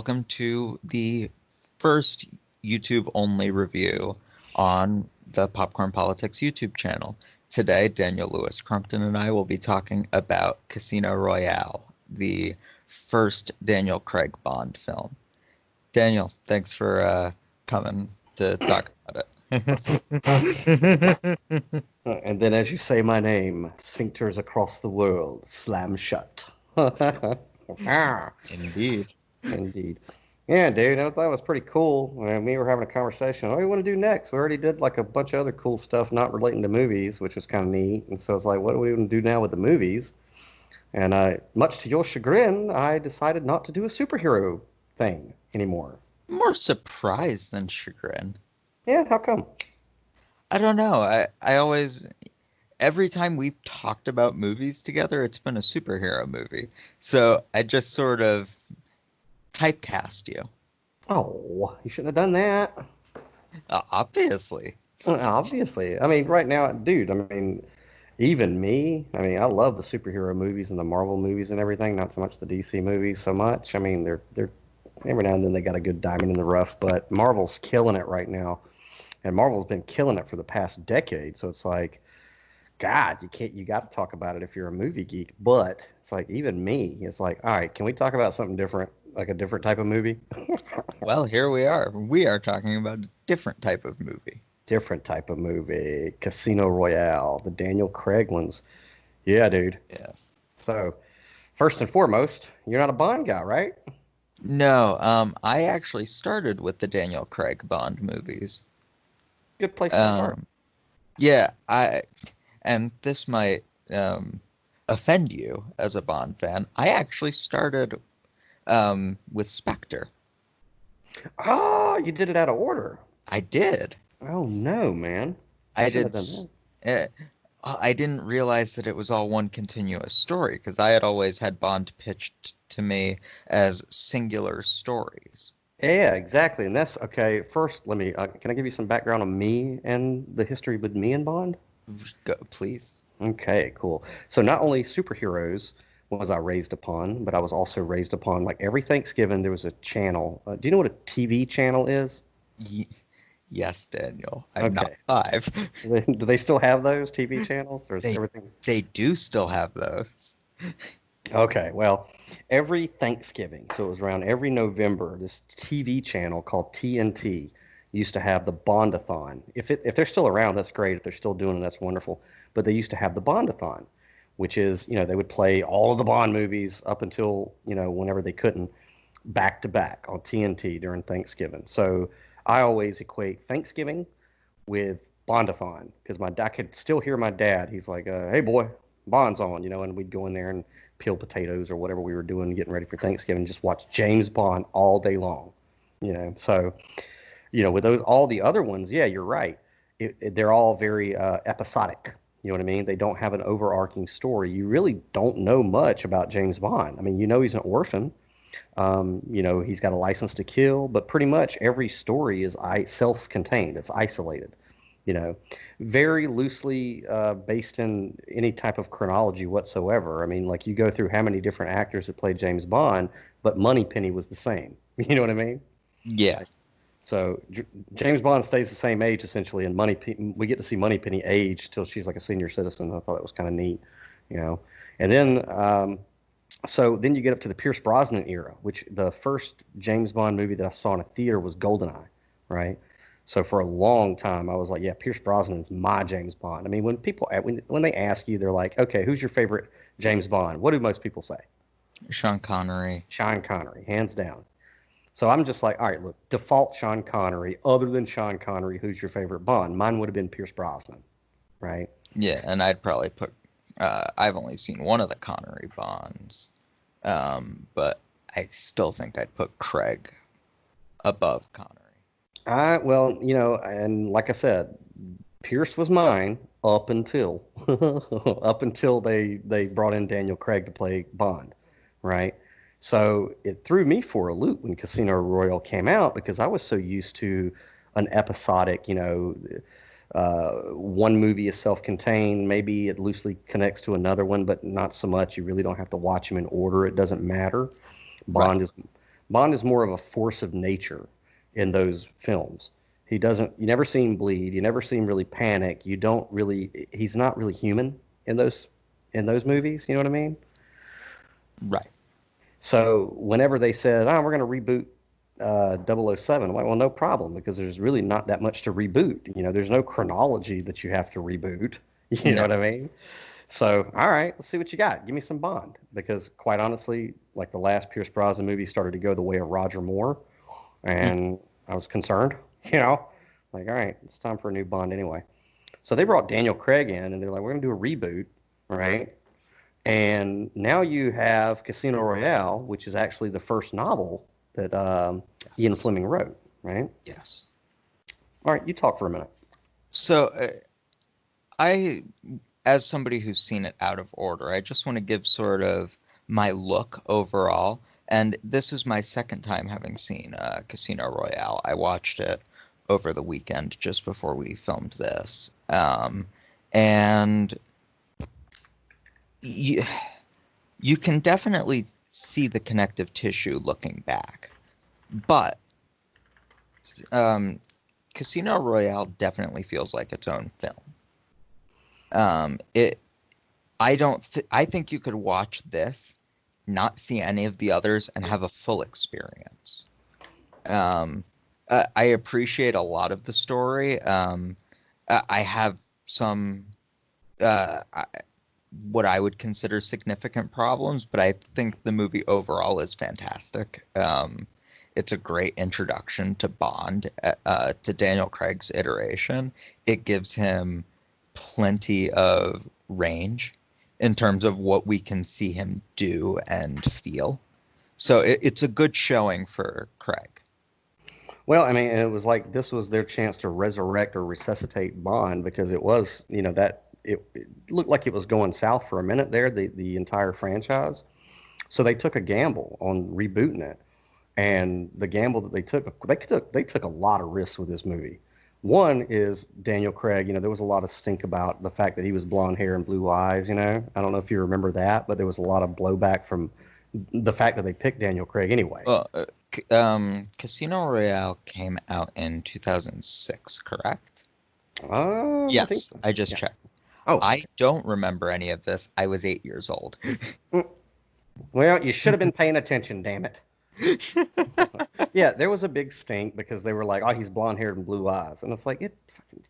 welcome to the first YouTube-only review on the Popcorn Politics YouTube channel. Today, Daniel Louis Crumpton and I will be talking about Casino Royale, the first Daniel Craig Bond film. Daniel, thanks for coming to talk about it. And then, as you say my name, sphincters across the world slam shut. Ah, Indeed. indeed. Yeah, dude, I thought it was pretty cool. We were having a conversation. What do you want to do next? We already did like a bunch of other cool stuff not relating to movies, which was kind of neat. And so it's like, what do we want to do now with the movies? And much to your chagrin, I decided not to do a superhero thing anymore. More surprise than chagrin. Yeah, how come? I don't know. I always, every time we've talked about movies together, it's been a superhero movie. So I just sort of typecast you. Oh, you shouldn't have done that. Obviously. Obviously. I mean, right now, dude, I mean, even me, I mean, I love the superhero movies and the Marvel movies and everything, not so much the DC movies so much. I mean, they're every now and then they got a good diamond in the rough, but Marvel's killing it right now. And Marvel's been killing it for the past decade. So it's like, God, you got to talk about it if you're a movie geek. But it's like, even me, it's like, all right, can we talk about something different, like a different type of movie? Well, here we are. We are talking about a different type of movie. Different type of movie. Casino Royale, the Daniel Craig ones. Yeah, dude. Yes. So, first and foremost, you're not a Bond guy, right? No, I actually started with the Daniel Craig Bond movies. Good place to start. Um, yeah, and this might offend you as a Bond fan. I actually started with Spectre. Oh, you did it out of order. I did. Oh no, man. I I should did. have done that. Uh, I didn't realize that it was all one continuous story because I had always had Bond pitched to me as singular stories. Yeah, exactly. And that's okay. First, let me can I give you some background on me and the history with me and Bond? Go, please. Okay, cool. So not only superheroes was I raised upon, but I was also raised upon like every Thanksgiving there was a channel. Do you know what a TV channel is? Y- yes, Daniel. I'm not Okay. five. Do they still have those TV channels, or is They everything? they do still have those. Okay, well, every Thanksgiving, so it was around every November, this TV channel called TNT used to have the Bondathon. If they're still around, that's great. If they're still doing it, that's wonderful. But they used to have the Bondathon, which is, they would play all of the Bond movies up until, whenever they couldn't, back to back on TNT during Thanksgiving. So I always equate Thanksgiving with Bondathon because I could still hear my dad. He's like, "Hey boy, Bond's on," and we'd go in there and peel potatoes or whatever we were doing, getting ready for Thanksgiving, just watch James Bond all day long. So with those all the other ones, yeah, you're right. They're all very episodic. You know what I mean? They don't have an overarching story. You really don't know much about James Bond. I mean, he's an orphan. He's got a license to kill, but pretty much every story is self-contained. It's isolated. You know, very loosely based in any type of chronology whatsoever. I mean, like you go through how many different actors that played James Bond, but Moneypenny was the same. You know what I mean? Yeah. Like, so James Bond stays the same age essentially, and we get to see Moneypenny age till she's like a senior citizen. I thought that was kind of neat, you know. And then so then you get up to the Pierce Brosnan era, which the first James Bond movie that I saw in a theater was Goldeneye, right? So for a long time, I was like, yeah, Pierce Brosnan is my James Bond. I mean, when they ask you, they're like, okay, who's your favorite James Bond? What do most people say? Sean Connery. Sean Connery, hands down. So I'm just like, all right, look, default Sean Connery. Other than Sean Connery, who's your favorite Bond? Mine would have been Pierce Brosnan, right? Yeah, and I'd probably put. I've only seen one of the Connery Bonds, but I still think I'd put Craig above Connery. Well, and like I said, Pierce was mine up until up until they brought in Daniel Craig to play Bond, right? So it threw me for a loop when Casino Royale came out because I was so used to an episodic, one movie is self-contained. Maybe it loosely connects to another one, but not so much. You really don't have to watch them in order. It doesn't matter. Right. Bond is Bond is more of a force of nature in those films. He doesn't. You never see him bleed. You never see him really panic. You don't really. He's not really human in those movies. You know what I mean? Right. So whenever they said, "Oh, we're going to reboot 007," I'm like, "Well, no problem, because there's really not that much to reboot. You know, there's no chronology that you have to reboot. You know No. what I mean?" So, all right, let's see what you got. Give me some Bond, because quite honestly, like the last Pierce Brosnan movie started to go the way of Roger Moore, Mm. and I was concerned. You know, like, all right, it's time for a new Bond anyway. So they brought Daniel Craig in, and they're like, we're gonna do a reboot, right? And now you have Casino Royale, which is actually the first novel that Ian Yes. Fleming wrote, right? Yes. All right, you talk for a minute. So I, as somebody who's seen it out of order, I just want to give sort of my look overall. And this is my second time having seen Casino Royale. I watched it over the weekend just before we filmed this. And you, you can definitely see the connective tissue looking back. But um, Casino Royale definitely feels like its own film. It I don't I think you could watch this, not see any of the others, and have a full experience. Um, I appreciate a lot of the story. I have some uh, I- what I would consider significant problems, but I think the movie overall is fantastic. It's a great introduction to Bond, to Daniel Craig's iteration. It gives him plenty of range in terms of what we can see him do and feel. So it's a good showing for Craig. Well, I mean, and it was like this was their chance to resurrect or resuscitate Bond, because it was, you know, that it looked like it was going south for a minute there, the entire franchise. So they took a gamble on rebooting it, and the gamble that they took a lot of risks with this movie. One is Daniel Craig. You know, there was a lot of stink about the fact that he was blonde hair and blue eyes. You know, I don't know if you remember that, but there was a lot of blowback from the fact that they picked Daniel Craig anyway. Well, Casino Royale came out in 2006, correct? I think Yes, so. I just Yeah. checked. Oh, I okay. don't remember any of this. I was 8 years old. Mm, well, you should have been paying attention, damn it. Yeah, there was a big stink because they were like, "Oh, he's blonde haired and blue eyes," and it's like, it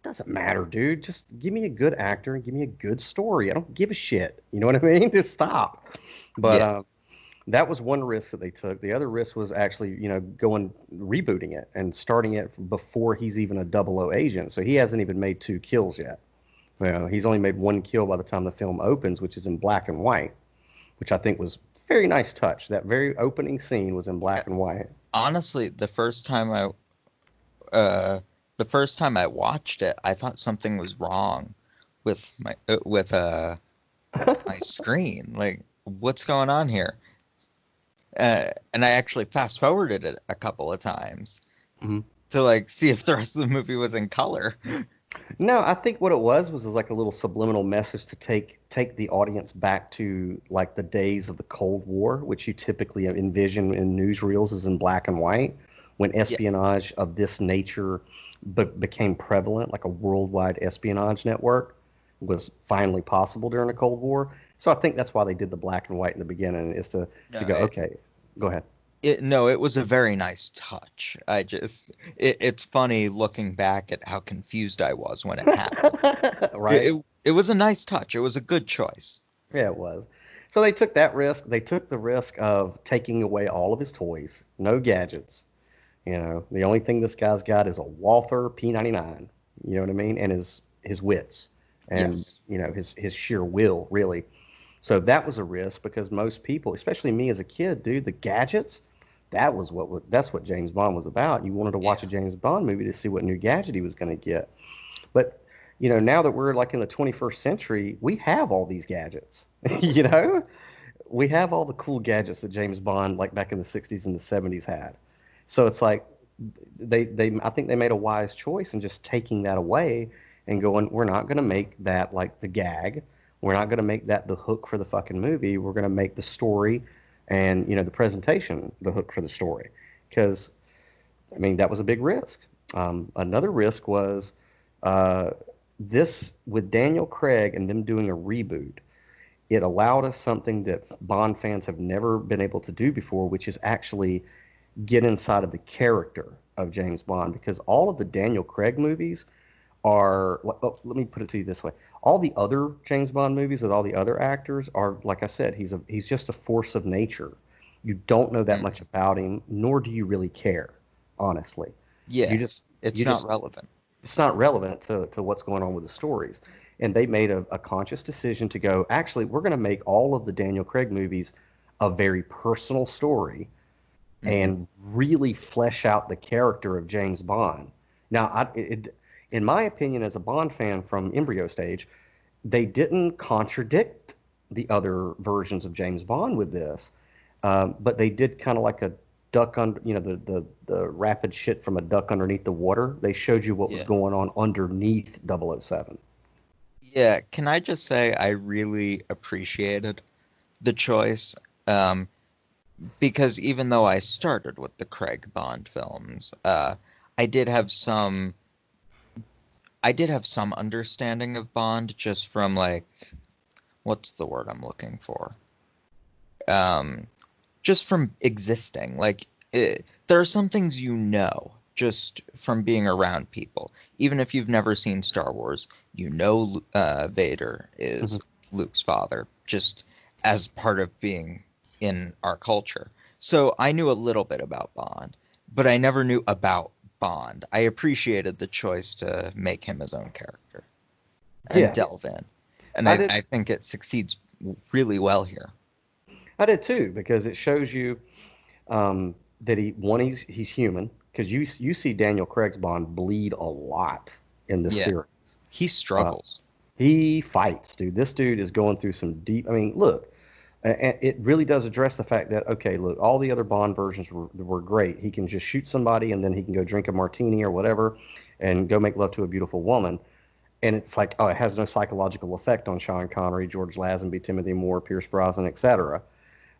doesn't matter, dude. Just give me a good actor and give me a good story. I don't give a shit. You know what I mean? Just stop. But Yeah. that was one risk that they took. The other risk was actually, you know, going rebooting it and starting it before he's even a double O agent. So he hasn't even made two kills yet. Well, he's only made one kill by the time the film opens, which is in black and white, which I think was a very nice touch. That very opening scene was in black and white. Honestly, uh the first time I watched it, I thought something was wrong with my screen. Like, what's going on here? And I actually fast forwarded it a couple of times Mhm. to like see if the rest of the movie was in color. No, I think what it was like a little subliminal message to take the audience back to like the days of the Cold War, which you typically envision in newsreels as in black and white, when Yeah. espionage of this nature became prevalent, like a worldwide espionage network was finally possible during the Cold War. So I think that's why they did the black and white in the beginning, is to No, go, okay, go ahead. it was a very nice touch. It's funny looking back at how confused I was when it happened. It, Right? it it was a nice touch. It was a good choice. Yeah, it was. So they took that risk. They took the risk of taking away all of his toys, no gadgets. You know, the only thing this guy's got is a Walther P99. You know what I mean? And his wits, and Yes. you know his sheer will, really. So that was a risk, because most people, especially me as a kid, dude, the gadgets, that's what James Bond was about. You wanted to watch a Yeah. James Bond movie to see what new gadget he was going to get. But you know, now that we're like in the 21st century, we have all these gadgets. You know, we have all the cool gadgets that James Bond, like back in the 60s and the 70s, had. So it's like they I think they made a wise choice in just taking that away and going, we're not going to make that like the gag. We're not going to make that the hook for the fucking movie. We're going to make the story and the presentation, the hook for the story, because I mean that was a big risk. Another risk was uh, this with Daniel Craig and them doing a reboot. It allowed us something that Bond fans have never been able to do before, which is actually get inside of the character of James Bond, because all of the Daniel Craig movies are, let me put it to you this way. All the other James Bond movies with all the other actors are, like I said, he's just a force of nature. You don't know that much Mhm. about him, nor do you really care, honestly. You Yeah, just it's you not just relevant. it's not relevant to what's going on with the stories. And they made a conscious decision to go, actually, we're going to make all of the Daniel Craig movies a very personal story Hmm. and really flesh out the character of James Bond. Now, in my opinion, as a Bond fan from embryo stage, they didn't contradict the other versions of James Bond with this, but they did kind of like a duck under, the rapid shit from a duck underneath the water. They showed you what was Yeah. going on underneath 007. Yeah, can I just say I really appreciated the choice, um, because even though I started with the Craig Bond films, I did have some I did have some understanding of Bond just from like what's the word I'm looking for? Um, just from existing. Like there are some things you know just from being around people. Even if you've never seen Star Wars, you know Vader is Mhm. Luke's father, just as part of being in our culture. So I knew a little bit about Bond, but I never knew about Bond. I appreciated the choice to make him his own character and Yeah, delve in. And I I, did. I think it succeeds really well here. I did too because it shows you that he's human because you see Daniel Craig's Bond bleed a lot in this Yeah, series. he Uh, struggles. he fights, dude. This dude is going through some deep. I mean, look, it really does address the fact that okay, look, all the other Bond versions were great. He can just shoot somebody and then he can go drink a martini or whatever, and go make love to a beautiful woman. And it's like, oh, it has no psychological effect on Sean Connery, George Lazenby, Timothy Moore, Pierce Brosnan, etc.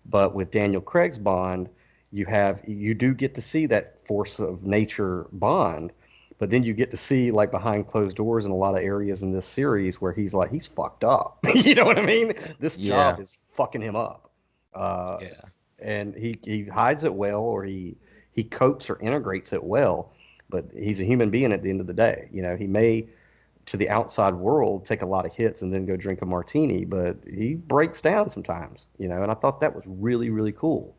But with Daniel Craig's Bond, you do get to see that force of nature Bond, but then you get to see like behind closed doors in a lot of areas in this series where he's fucked up. You know what I mean? This Yeah. job is fucking him up. Uh, Yeah. and he hides it well or he copes or integrates it well, but he's a human being at the end of the day. He may to the outside world take a lot of hits and then go drink a martini, but he breaks down sometimes. And I thought that was really, really cool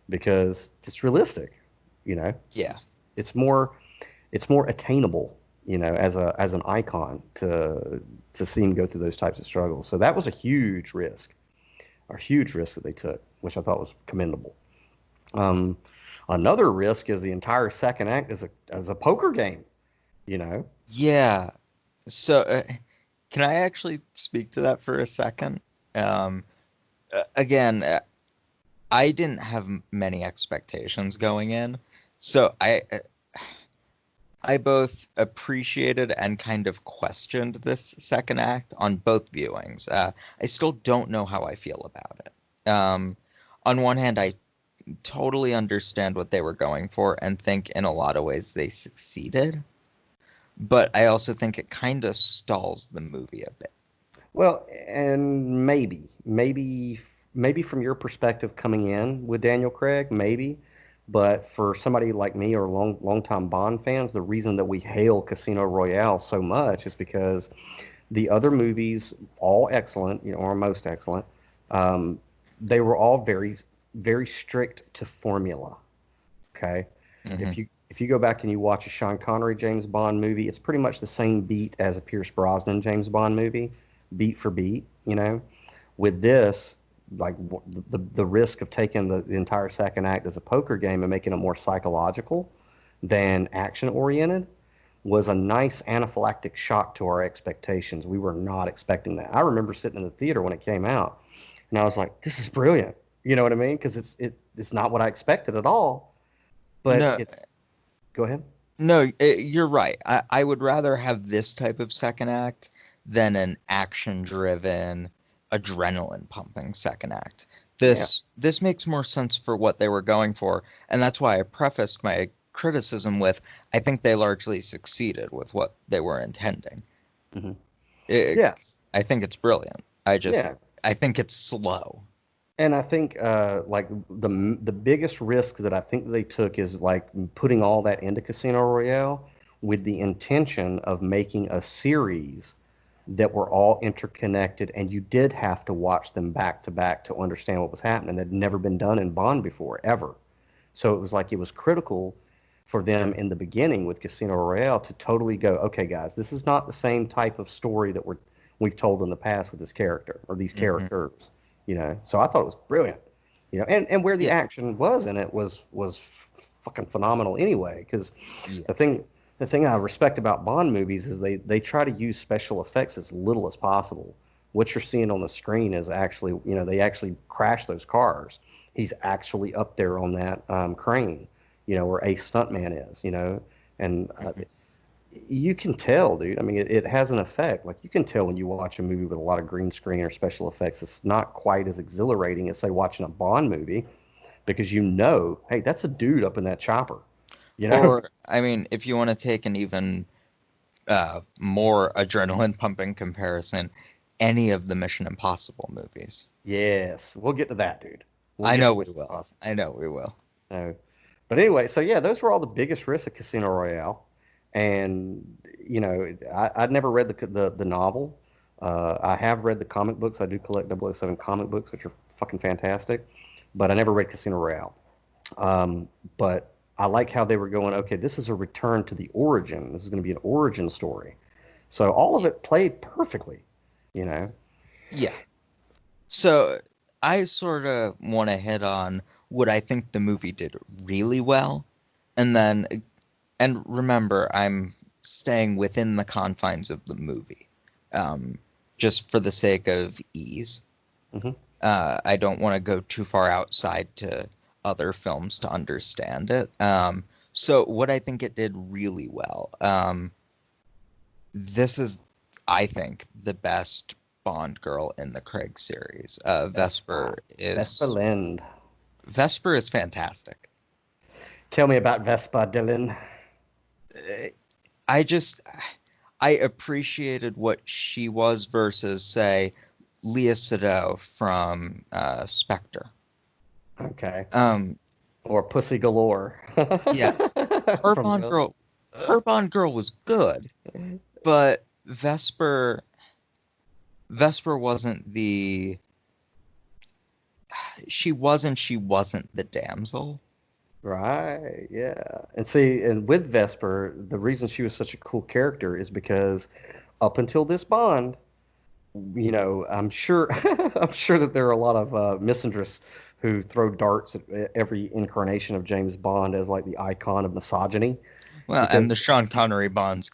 because it's realistic, you know. Yeah. It's more it's more attainable, as an icon to see him go through those types of struggles. So that was a huge risk that they took, which I thought was commendable. Um, Another risk is the entire second act as a poker game, you know. Yeah. So, can I actually speak to that for a second? Um, Again, I didn't have many expectations going in, so I both appreciated and kind of questioned this second act on both viewings. I still don't know how I feel about it. On one hand, I totally understand what they were going for and think in a lot of ways they succeeded. But I also think it kind of stalls the movie a bit. Well, and maybe from your perspective coming in with Daniel Craig, maybe, but for somebody like me or longtime Bond fans, the reason that we hail Casino Royale so much is because the other movies, all excellent, or most excellent, um, they were all very, very strict to formula. Okay. Hmm. If you go back and you watch a Sean Connery James Bond movie, it's pretty much the same beat as a Pierce Brosnan James Bond movie, beat for beat. With this, like the risk of taking the entire second act as a poker game and making it more psychological than action oriented was a nice anaphylactic shock to our expectations. We were not expecting that. I remember sitting in the theater when it came out, and I was like, "This is brilliant." You know what I mean? Because it's not what I expected at all. But No, it's Go ahead. no, you're right. I would rather have this type of second act than an action-driven, adrenaline-pumping second act. Yeah. This makes more sense for what they were going for, and that's why I prefaced my criticism with I think they largely succeeded with what they were intending. Hmm. It, Yeah. I think it's brilliant. Yeah. I think it's slow. And I think like the biggest risk that I think they took is like putting all that into Casino Royale with the intention of making a series that were all interconnected, and you did have to watch them back to back to understand what was happening. That had never been done in Bond before, ever. So it was like it was critical for them in the beginning with Casino Royale to totally go, okay, guys, this is not the same type of story that we've told in the past with this character or these Hmm. characters, you know. So I thought it was brilliant, you know, and where the Yeah, action was in it was fucking phenomenal anyway. Because yeah, the thing the thing I respect about Bond movies is they try to use special effects as little as possible. What you're seeing on the screen is actually, you know, they actually crash those cars. He's actually up there on that crane, you know, where a stuntman is, you know, and you can tell, dude. I mean, it has an effect. Like you can tell when you watch a movie with a lot of green screen or special effects, it's not quite as exhilarating as say watching a Bond movie because you know, hey, that's a dude up in that chopper, you know. or I mean, if you want to take an even more adrenaline pumping comparison, any of the Mission Impossible movies. Yes, we'll get to that, dude. We'll I get know to we Mission will. Impossible. I know we will. No. But anyway, so yeah, those were all the biggest risks of Casino Royale, and you know, I'd never read the novel. I have read the comic books. I do collect 007 comic books, which are fucking fantastic, but I never read Casino Royale. But I like how they were going. Okay, this is a return to the origin. This is going to be an origin story. So all of Yeah. it played perfectly, you know. Yeah. So I sort of want to hit on what I think the movie did really well, and then and remember, I'm staying within the confines of the movie, um, just for the sake of ease. Hmm. I don't want to go too far outside to other films to understand it. So what I think it did really well. This is, I think, the best Bond girl in the Craig series. Vespa, Vespa Lind. Vesper is fantastic. Tell me about Vespa, Dylan. Uh, I just I appreciated what she was versus, say, Leah Sado from Spectre. Okay. Um, Or Pussy Galore. yes, her From Bond the girl, her Bond girl was good, but Vesper wasn't the she wasn't the damsel. right, yeah. And see, and with Vesper, the reason she was such a cool character is because up until this Bond, you know, I'm sure I'm sure that there are a lot of misandrists who throw darts at every incarnation of James Bond as like the icon of misogyny Well, and the because Sean Connery Bond,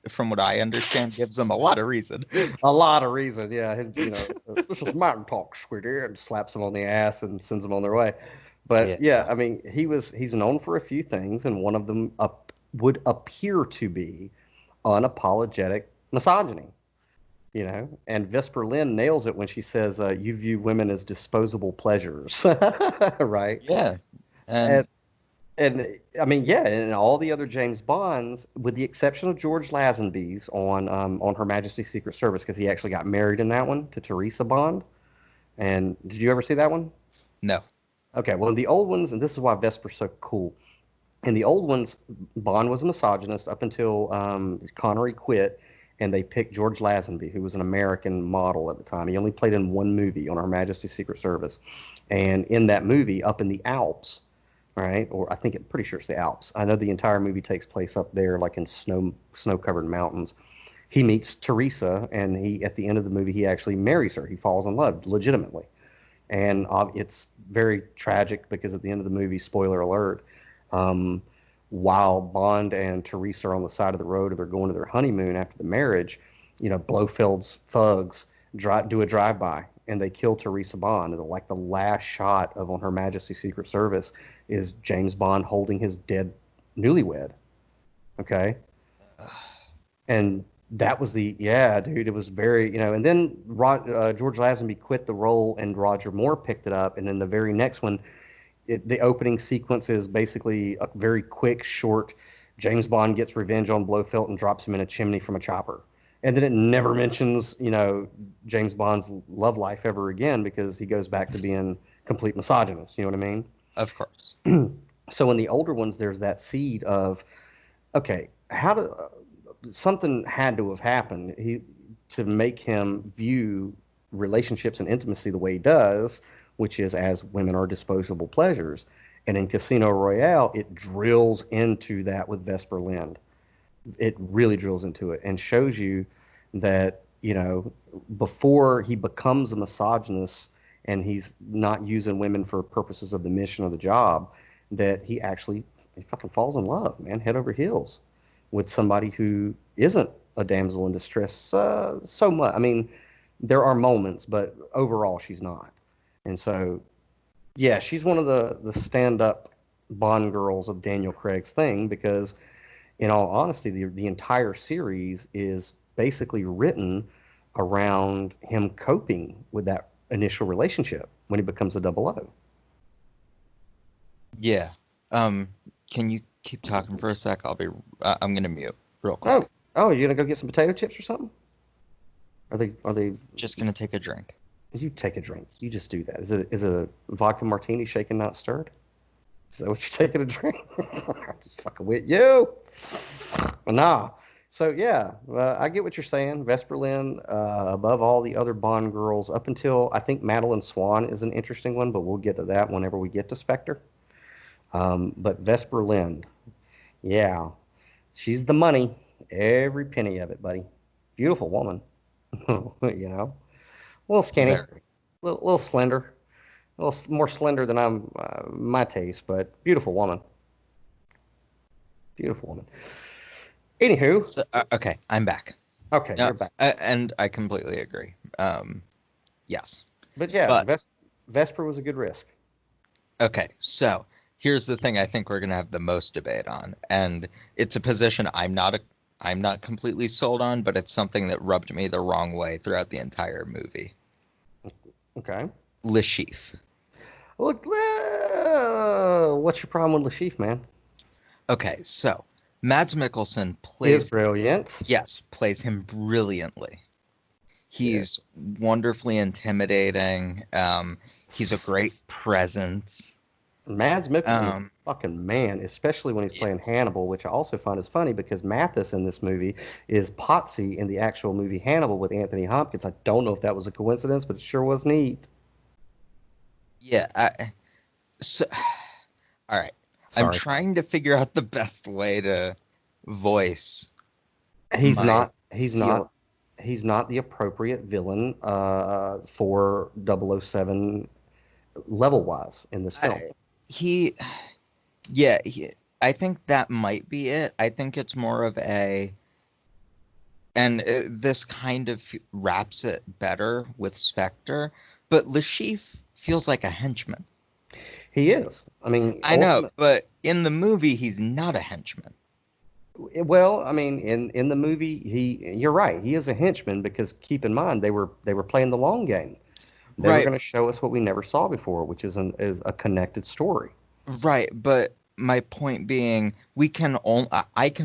from what I understand, gives them a lot of reason. a lot of reason, yeah. You know, this is mountain talk, sweetie, and slaps them on the ass and sends them on their way. But yeah, Yes. I mean, he's known for a few things, and one of them would appear to be unapologetic misogyny. You know, and Vesper Lynn nails it when she says, "You view women as disposable pleasures," right? Yeah. And And I mean, yeah, and all the other James Bonds, with the exception of George Lazenby's on Her Majesty's Secret Service, because he actually got married in that one to Teresa Bond. And did you ever see that one? no. Okay, well, in the old ones, and this is why Vesper's so cool. In the old ones, Bond was a misogynist up until Connery quit, and they picked George Lazenby, who was an American model at the time. He only played in one movie on Her Majesty's Secret Service, and in that movie, up in the Alps, right? Or I think I'm pretty sure it's the Alps. I know the entire movie takes place up there, like in snow-covered mountains. He meets Teresa, and he at the end of the movie, he actually marries her. He falls in love legitimately, and it's very tragic because at the end of the movie, spoiler alert, um, while Bond and Teresa are on the side of the road or they're going to their honeymoon after the marriage, you know, Blofeld's thugs do a drive-by and they kill Teresa Bond. And like the last shot of On Her Majesty's Secret Service is James Bond holding his dead newlywed. Okay, and That was yeah, dude. It was very, and then George Lazenby quit the role and Roger Moore picked it up. And then the very next one, the opening sequence is basically a very quick, short. James Bond gets revenge on Blofeld and drops him in a chimney from a chopper. And then it never mentions, James Bond's love life ever again because he goes back to being complete misogynist. You know what I Of course. mean? So in the older ones, there's that seed of, okay, how do something had to have happened to make him view relationships and intimacy the way he does, which is as women are disposable pleasures. And in Casino Royale, it drills into that with Vesper Lind. It really drills into it and shows you that, before he becomes a misogynist and he's not using women for purposes of the mission or the job, that he fucking falls in love, man, head over heels with somebody who isn't a damsel in distress so much. I mean, there are moments, but overall, she's not. And so, yeah, she's one of the stand up Bond girls of Daniel Craig's thing because, in all honesty, the entire series is basically written around him coping with that initial relationship when he becomes a double O. Yeah. Can you keep talking for a sec? I'm gonna mute real Oh, quick. oh, you gonna go get some potato chips or something? Are they? Just gonna take a drink. You take a drink. You just do that. Is it a vodka martini shaken not stirred? Is that what you're taking a drink? I'm just fucking with you. Nah. So yeah, I get what you're saying. Vesper Lynn, above all the other Bond girls, up until I think Madeline Swan is an interesting one, but we'll get to that whenever we get to Spectre. But Vesper Lynn, yeah, she's the money, every penny of it, buddy. Beautiful woman, a little skinny, Very. little slender, a little more slender than I'm my taste, but beautiful woman, beautiful woman. Anywho, So, okay, I'm back. okay, Yeah, you're back. and I completely agree. Yes, But yeah, but Vesper was a good risk. okay. So here's the thing. I think we're gonna have the most debate on, and it's a position I'm not completely sold on, but it's something that rubbed me the wrong way throughout the entire movie. Okay. Le Chiffre. Look, what's your problem with Lashif, man? Okay, so Mads Mikkelsen Is plays, brilliant. yes, plays him brilliantly. Yeah. He's wonderfully intimidating. He's a great presence. Mads Mikkelsen is Um, fucking man, especially when he's playing yes. Hannibal, which I also find is funny because Mathis in this movie is Potsy in the actual movie Hannibal with Anthony Hopkins. I don't know if that was a coincidence, but it sure was neat. Yeah. So, all right. I'm Sorry. trying to figure out the best way to voice He's my not. He's feel. not. He's not the appropriate villain for 007 level wise in this film. I, he, yeah, I think that might be it. I think it's more of a, and this kind of wraps it better with Spectre, but Lashif feels like a henchman. He is. I mean, I know, ultimate. but in the movie, he's not a henchman. Well, I mean, in the movie, you're right. He is a henchman because keep in mind they were playing the long game. They were Right, going to show us what we never saw before, which is a connected story. right. But my point being, I can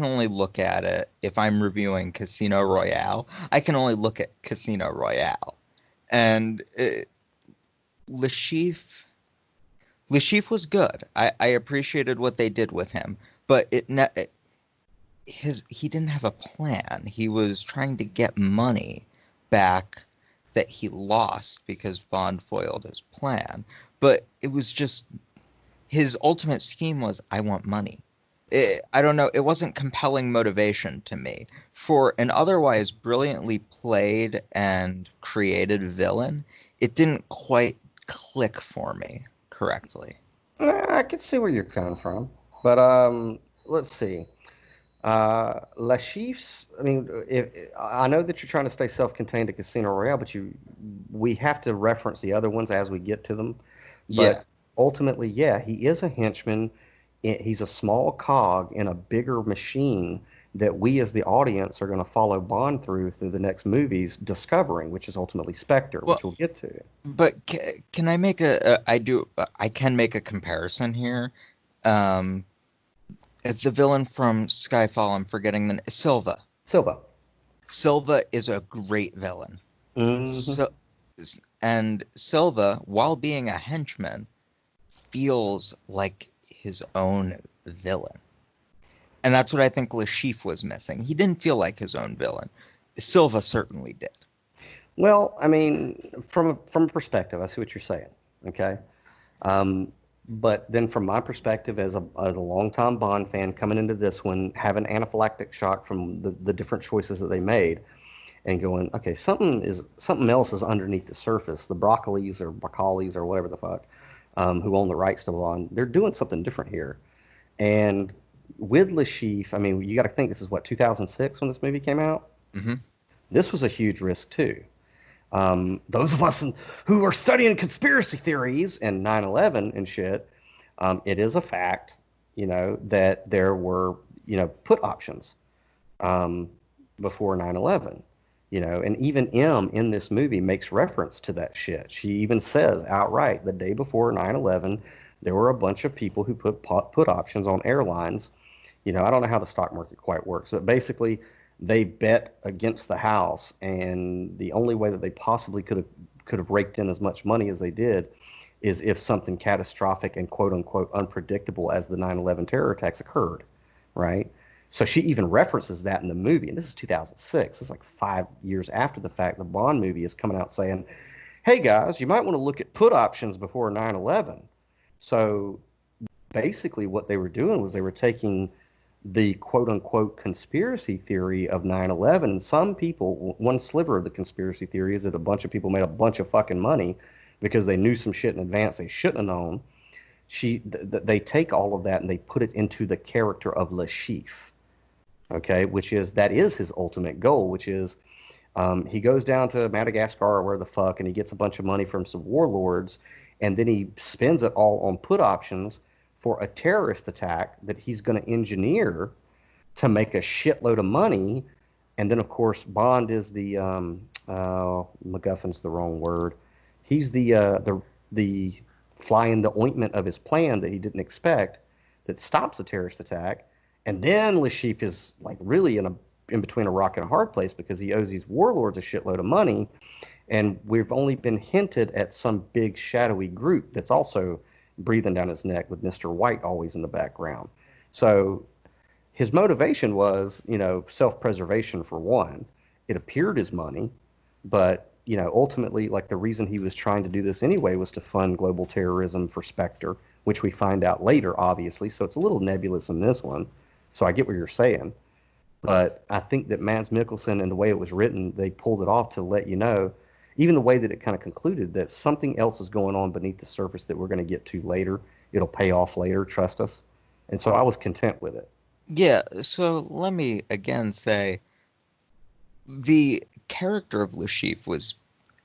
only look at it if I'm reviewing Casino Royale. I can only look at Casino Royale. And Lashif, Lashif was good. I appreciated what they did with him, but he didn't have a plan. He was trying to get money back that he lost because Bond foiled his plan. But it was just his ultimate scheme was I want money. I don't know. It wasn't compelling motivation to me. For an otherwise brilliantly played and created villain, it didn't quite click for me correctly. I can see where you're coming from, but let's see. La Chiffres. I mean, I know that you're trying to stay self-contained to Casino Royale, but we have to reference the other ones as we get to them. Yeah. But ultimately, yeah, he is a henchman. He's a small cog in a bigger machine that we as the audience are going to follow Bond through the next movies, discovering, which is ultimately Spectre, Well, which we'll get to. but can I make I can make a comparison here. Um, it's the villain from Skyfall. I'm forgetting the Silva. Silva. Silva is a great villain. Hmm. So, and Silva, while being a henchman, feels like his own villain. And that's what I think Lashif was missing. He didn't feel like his own villain. Silva certainly did. Well, I mean, from a perspective, I see what you're saying. Okay. Um, but then, from my perspective, as a longtime Bond fan coming into this one, having anaphylactic shock from the different choices that they made, and going, okay, something else is underneath the surface. The broccolis or broccolis or whatever the fuck, who own the rights to Bond, they're doing something different here. And with Lashif, I mean, you got to think this is what 2006 when this movie came out. Hmm. This was a huge risk too. Those of us who are studying conspiracy theories and 9/11 and shit, it is a fact, that there were, put options um, before 9/11. And even M in this movie makes reference to that shit. She even says outright, the day before 9/11, there were a bunch of people who put options on airlines. I don't know how the stock market quite works, but basically they bet against the house, and the only way that they possibly could have raked in as much money as they did is if something catastrophic and quote unquote unpredictable as the 9/11 terror attacks occurred, right? So she even references that in the movie, and this is 2006. It's like 5 years after the fact. The Bond movie is coming out saying, "Hey guys, you might want to look at put options before 9/11." So basically, what they were doing was they were taking the quote unquote conspiracy theory of 9/11. And some people, one sliver of the conspiracy theory is that a bunch of people made a bunch of fucking money because they knew some shit in advance they shouldn't have known. They take all of that and they put it into the character of Le Chiffre, okay, that is his ultimate goal, which is he goes down to Madagascar or where the fuck, and he gets a bunch of money from some warlords, and then he spends it all on put options for a terrorist attack that he's going to engineer to make a shitload of money. And then, of course, Bond is the MacGuffin's the wrong word. He's the fly in the ointment of his plan that he didn't expect that stops the terrorist attack. And then Le Chiffre is like really in between a rock and a hard place because he owes these warlords a shitload of money, and we've only been hinted at some big shadowy group that's also breathing down his neck with Mr. White always in the background. So his motivation was, self-preservation for one. It appeared as money, but ultimately, like the reason he was trying to do this anyway was to fund global terrorism for Spectre, which we find out later, obviously. So it's a little nebulous in this one. So I get what you're saying. But I think that Mads Mikkelsen and the way it was written, they pulled it off to let you know, even the way that it kind of concluded, that something else is going on beneath the surface that we're going to get to later. It'll pay off later, trust us. And so I was content with it. Yeah, so let me again say the character of Lashif was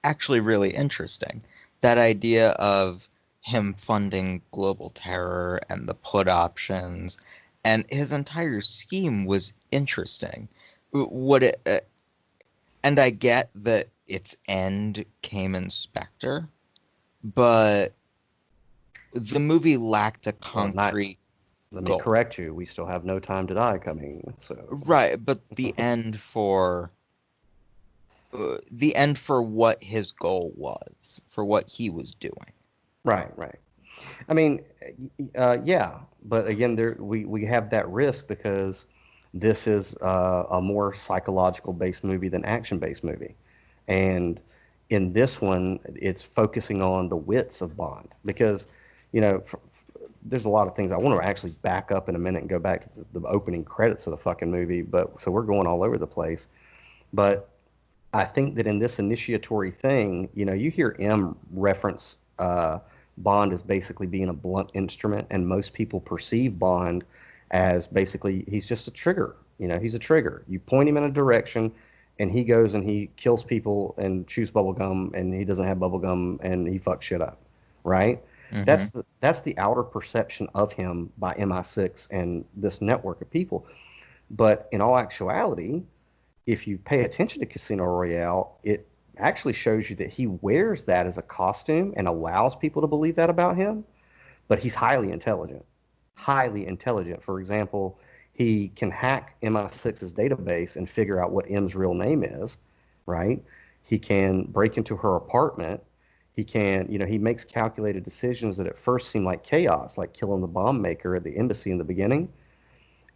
actually really interesting. That idea of him funding global terror and the put options and his entire scheme was interesting. What it, and I get that its end came in Spectre, but the movie lacked a Well, not, concrete let me goal. correct you. We still have No Time to Die coming. So, Right, but the end for what his goal was, for what he was doing. right, right. I mean, yeah, but again, we have that risk because this is a more psychological based movie than action based movie, and in this one, it's focusing on the wits of Bond because, there's a lot of things I want to actually back up in a minute and go back to the opening credits of the fucking movie, but so we're going all over the place, but I think that in this initiatory thing, you hear M reference Bond as basically being a blunt instrument, and most people perceive Bond as basically he's just a trigger. He's a trigger. You point him in a direction, and he goes and he kills people and chews bubble gum, and he doesn't have bubble gum, and he fucks shit up, right? Hmm. That's the outer perception of him by MI6 and this network of people. But in all actuality, if you pay attention to Casino Royale, it actually shows you that he wears that as a costume and allows people to believe that about him, but he's highly intelligent. Highly intelligent. For example, he can hack MI6's database and figure out what M's real name is, right? He can break into her apartment. He can, he makes calculated decisions that at first seem like chaos, like killing the bomb maker at the embassy in the beginning.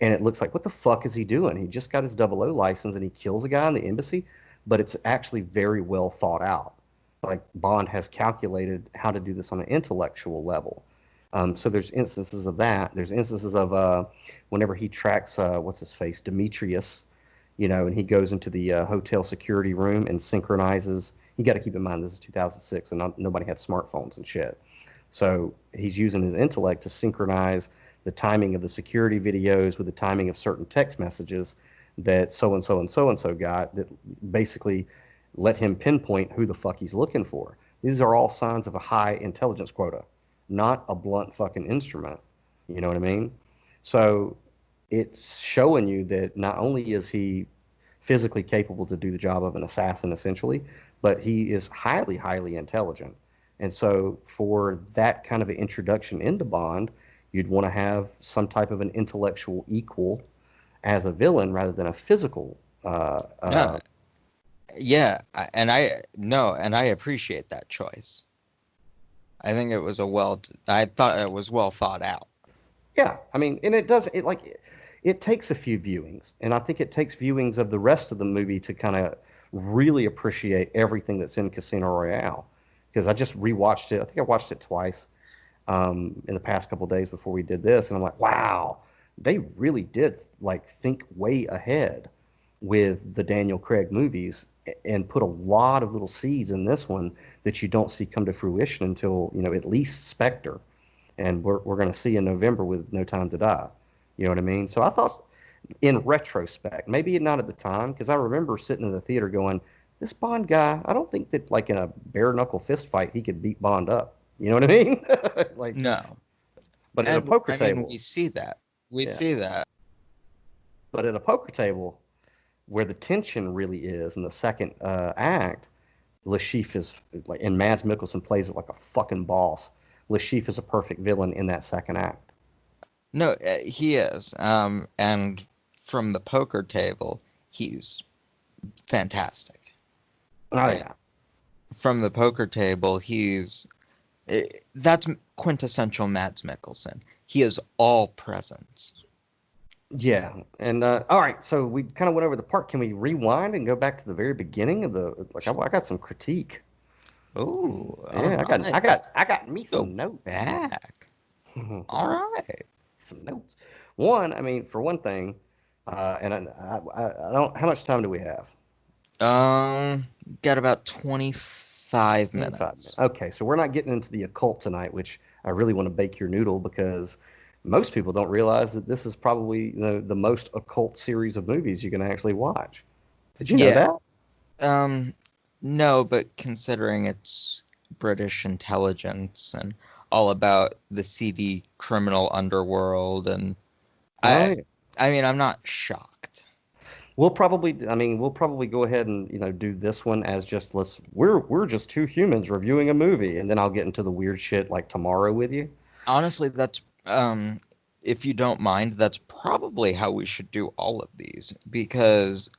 And it looks like, what the fuck is he doing? He just got his double O license and he kills a guy in the embassy, but it's actually very well thought out. Like Bond has calculated how to do this on an intellectual level. So there's instances of that. There's instances of whenever he tracks what's his face, Demetrius, and he goes into the hotel security room and synchronizes. You got to keep in mind this is 2006 and nobody had smartphones and shit. So he's using his intellect to synchronize the timing of the security videos with the timing of certain text messages that so and so and so and so got that basically let him pinpoint who the fuck he's looking for. These are all signs of a high intelligence quota, not a blunt fucking instrument. You know what I mean? So it's showing you that not only is he physically capable to do the job of an assassin essentially, but he is highly, highly intelligent. And so for that kind of an introduction into Bond, you'd want to have some type of an intellectual equal as a villain rather than a physical. No, yeah, and I no, and I appreciate that choice. I think it was I thought it was well thought out. Yeah, I mean, and it does it like it takes a few viewings, and I think it takes viewings of the rest of the movie to kind of really appreciate everything that's in Casino Royale. Because I just rewatched it. I think I watched it twice in the past couple of days before we did this, and I'm like, wow, they really did like think way ahead with the Daniel Craig movies and put a lot of little seeds in this one that you don't see come to fruition until at least Spectre, and we're going to see in November with No Time to Die. You know what I mean? So I thought, in retrospect, maybe not at the time, because I remember sitting in the theater going, "This Bond guy, I don't think that like in a bare knuckle fist fight he could beat Bond up." You know what I mean? Like, No, but at a and poker I mean table, we see that. We yeah. see that. But at a poker table, where the tension really is in the second act, Lashif is like, and Mads Mikkelsen plays it like a fucking boss. Lashif is a perfect villain in that second act. No, he is. And from the poker table, he's fantastic. Oh Right? yeah, From the poker table, that's quintessential Mads Mikkelsen. He is all presence. yeah. And all right, so we kind of went over the part. Can we rewind and go back to the very beginning of the like? I got some critique. Oh, all Yeah, right. I got me Let's go some notes. back. All right. Some notes. One, I mean, for one thing, and I don't. How much time do we have? Got about 25 25 minutes. minutes. Okay, so we're not getting into the occult tonight, which I really want to bake your noodle because most people don't realize that this is probably the most occult series of movies you can actually watch. Did you know Yeah. that? Um, no, but considering it's British intelligence and all about the seedy criminal underworld, and Oh, I, yeah. I mean, I'm not shocked. I mean, we'll probably go ahead and do this one as just we're just two humans reviewing a movie, and then I'll get into the weird shit like tomorrow with you. Honestly, if you don't mind, that's probably how we should do all of these because,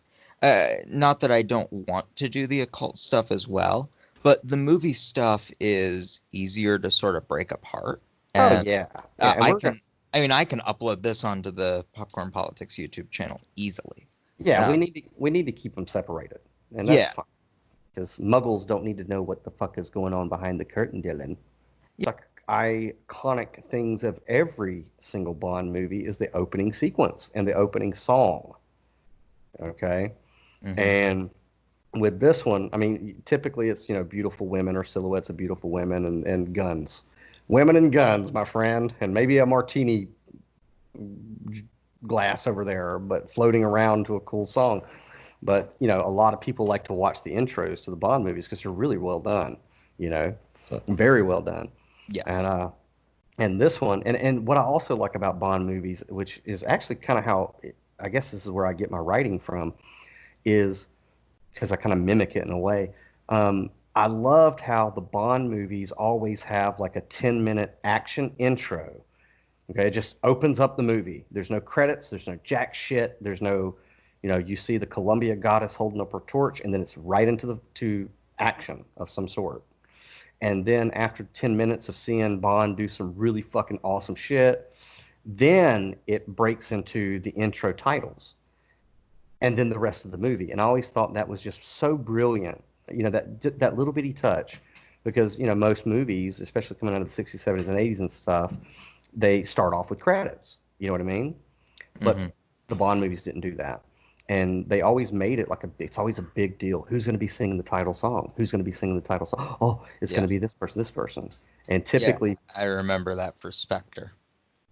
not that I don't want to do the occult stuff as well, but the movie stuff is easier to sort of break apart, Oh and yeah, yeah, and I we're gonna can, I mean, I can upload this onto the Popcorn Politics YouTube channel easily. yeah Uh, we need to keep them separated, and that's yeah, fine because Muggles don't need to know what the fuck is going on behind the curtain, Dylan. yeah, The iconic things of every single Bond movie is the opening sequence and the opening song. Okay, hmm and with this one, I mean, typically it's beautiful women or silhouettes of beautiful women and guns, women and guns, my friend, and maybe a martini glass over there, but floating around to a cool song. But a lot of people like to watch the intros to the Bond movies because they're really well done. You know, very well done. And yes, uh, and this one, and what I also like about Bond movies, which is actually kind of how I guess this is where I get my writing from, is because I kind of mimic it in a way. I loved how the Bond movies always have like a 10-minute action intro. Okay, it just opens up the movie. There's no credits, there's no jack shit, there's no, you see the Columbia goddess holding up her torch, and then it's right into the to action of some sort. And then after 10 minutes of seeing Bond do some really fucking awesome shit, then it breaks into the intro titles and then the rest of the movie. And I always thought that was just so brilliant, that little bitty touch, because most movies, especially coming out of the 60s, 70s, and 80s and stuff, they start off with credits. You know what I mean? Mm-hmm. But the Bond movies didn't do that. And they always made it like it's always a big deal. Who's going to be singing the title song? Who's going to be singing the title song? Oh, it's going to Yes. be this person, this person. And Yeah, typically, I remember that for Spectre.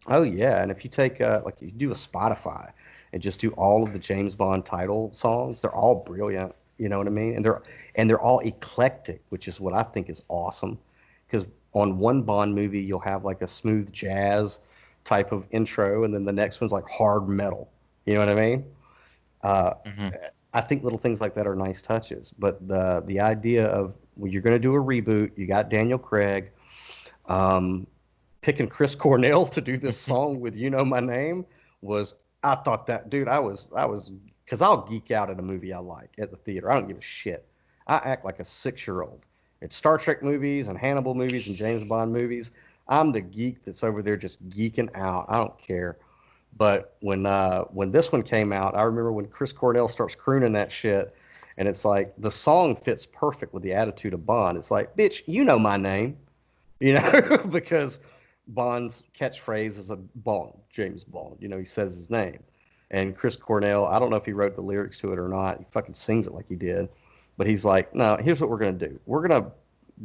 oh yeah, and if you take like you do a Spotify and just do all of the James Bond title songs, they're all brilliant. You know what I mean? And they're all eclectic, which is what I think is awesome. Because on one Bond movie, you'll have like a smooth jazz type of intro, and then the next one's like hard metal. You know what I mean? Uh, Hmm. I think little things like that are nice touches. But the idea of, well, you're going to do a reboot, you got Daniel Craig. Um, Picking Chris Cornell to do this song with "You Know My Name" was, I thought that, dude, I was because I'll geek out at a movie I like at the theater. I don't give a shit. I act like a 6-year-old. It's Star Trek movies and Hannibal movies and James Bond movies. I'm the geek that's over there just geeking out. I don't care. But when this one came out, I remember when Chris Cornell starts crooning that shit, and it's like the song fits perfect with the attitude of Bond. It's like, bitch, you know my name, because Bond's catchphrase is a Bond, James Bond. He says his name. And Chris Cornell, I don't know if he wrote the lyrics to it or not. He fucking sings it like he did. But he's like, no, here's what we're going to do. We're going to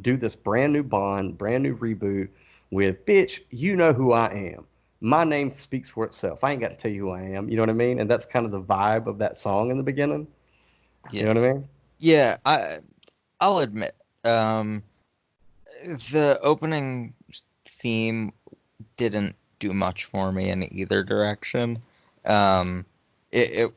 do this brand new Bond, brand new reboot with, bitch, you know who I am. My name speaks for itself. I ain't got to tell you who I am. You know what I mean? And that's kind of the vibe of that song in the beginning. You Yeah. know what I mean? Yeah, I'll admit, um, the opening theme didn't do much for me in either direction. Um, it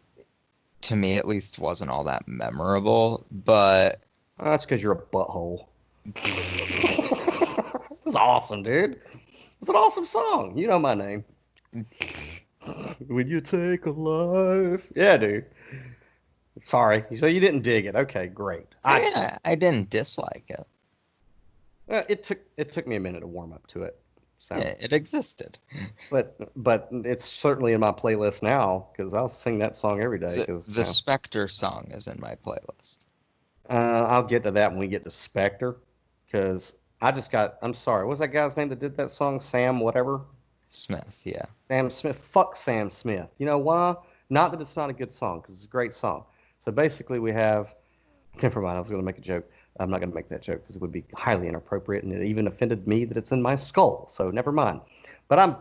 to me at least wasn't all that memorable, but Oh, that's because you're a butthole. It was awesome, dude. It's an awesome song. You know my name. When you take a life. Yeah, dude. Sorry. So you didn't dig it. Okay, great. I I mean, did. I didn't dislike it. It took me a minute to warm up to it. So, Yeah, it existed. but it's certainly in my playlist now because I'll sing that song every day. Because The Spectre song is in my playlist. I'll get to that when we get to Spectre. Because I just got. I'm sorry. What's that guy's name that did that song? Sam whatever. Smith, yeah. Sam Smith. Fuck Sam Smith. You know why? Not that it's not a good song, because it's a great song. So basically, we have. Never mind. I was going to make a joke. I'm not going to make that joke because it would be highly inappropriate, and it even offended me that it's in my skull. So never mind. But I'm.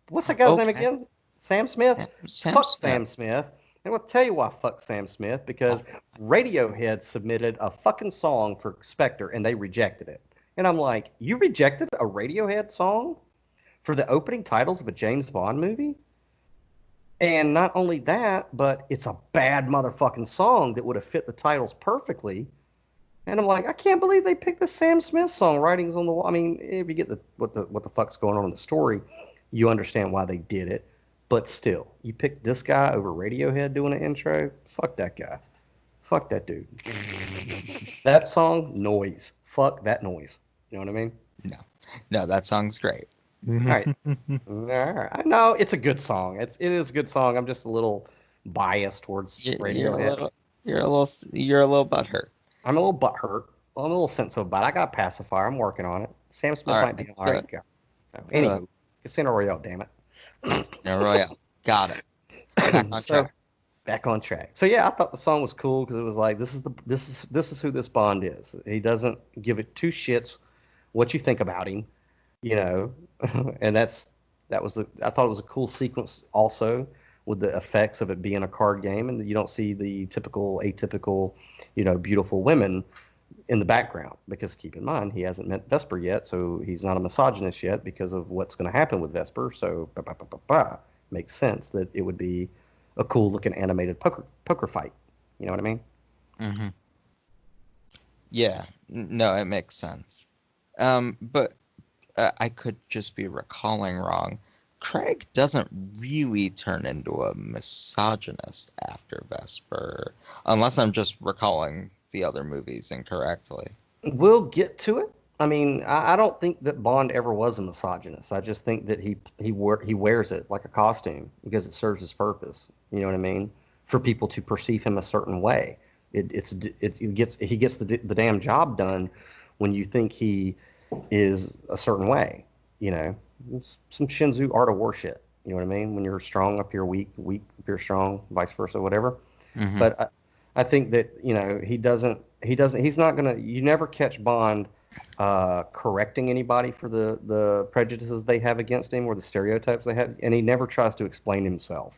What's that guy's name Okay. again? Sam Smith. Sam Fuck Smith. Sam Smith. And I'll tell you why fuck Sam Smith, because Radiohead submitted a fucking song for Spectre and they rejected it. And I'm like, you rejected a Radiohead song for the opening titles of a James Bond movie? And not only that, but it's a bad motherfucking song that would have fit the titles perfectly. And I'm like, I can't believe they picked the Sam Smith song. Writings on the wall. I mean, if you get what the fuck's going on in the story, you understand why they did it. But still, you picked this guy over Radiohead doing an intro. Fuck that guy. Fuck that dude. That song, noise. Fuck that noise. You know what I mean? No, no, that song's great. All right. All right. I know it's a good song. It is a good song. I'm just a little biased towards You're a Radiohead. little, you're a little butthurt. I'm a little butthurt. I'm a little sensitive about it. I got a pacifier. I'm working on it. Sam Smith All might right, be an all good, right guy. So, good. anywho, Casino Royale, damn Casino Royale. Got it. Back it. on So track. back on track. So yeah, I thought the song was cool because it was like this is who this Bond is. He doesn't give it two shits what you think about him, you know, and I thought it was a cool sequence also with the effects of it being a card game and you don't see the typical atypical, beautiful women in the background because keep in mind he hasn't met Vesper yet, so he's not a misogynist yet because of what's going to happen with Vesper. So makes sense that it would be a cool looking animated poker fight. You know what I mean? Hmm. Yeah, no, it makes sense. But I could just be recalling wrong. Craig doesn't really turn into a misogynist after Vesper, unless I'm just recalling the other movies incorrectly. We'll get to it. I mean, I don't think that Bond ever was a misogynist. I just think that he wears it like a costume because it serves his purpose. You know what I mean? For people to perceive him a certain way. He gets the damn job done when you think he is a certain way. You know, it's some Shinzu art of war shit. You know what I mean? When you're strong up here weak, weak up here strong, vice versa, whatever. Hmm. But I think that he's not gonna. You never catch Bond correcting anybody for the prejudices they have against him or the stereotypes they have, and he never tries to explain himself.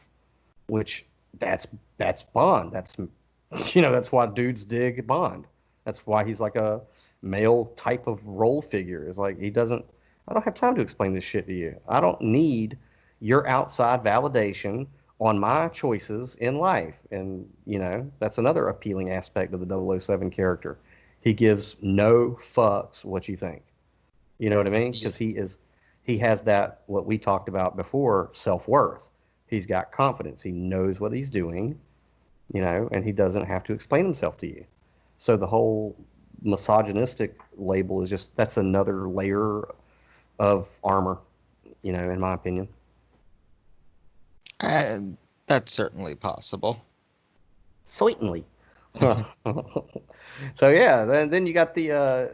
Which that's that's Bond. That's that's why dudes dig Bond. That's why he's like a male type of role figure. It's like he doesn't. I don't have time to explain this shit to you. I don't need your outside validation on my choices in life. And that's another appealing aspect of the 007 character. He gives no fucks what you think. You know what I mean? Yeah. Because he has that what we talked about before, self-worth. He's got confidence. He knows what he's doing, and he doesn't have to explain himself to you. So the whole misogynistic label is just that's another layer of armor, in my opinion. Uh, that's certainly possible. Certainly. So yeah, then you got the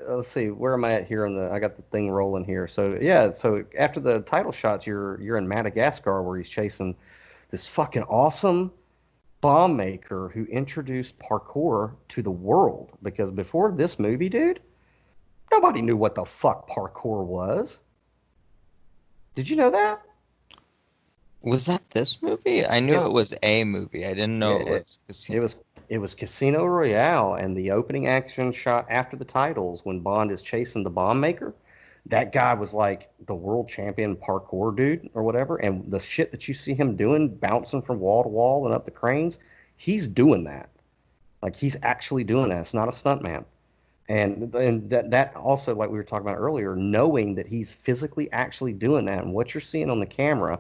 let's see, where am I at here on the I got the thing rolling here. So yeah, so after the title shots you're in Madagascar where he's chasing this fucking awesome bomb maker who introduced parkour to the world because before this movie, dude, nobody knew what the fuck parkour was. Did you know that? Was that this movie? I knew It it was a movie. I didn't yeah, know it it, was it Casino. was it was Casino Royale and the opening action shot after the titles when Bond is chasing the bomb maker. That guy was like the world champion parkour dude or whatever, and the shit that you see him doing, bouncing from wall to wall and up the cranes, he's doing that. Like he's actually doing that. It's not a stunt man. And that also, like we were talking about earlier, knowing that he's physically actually doing that, and what you're seeing on the camera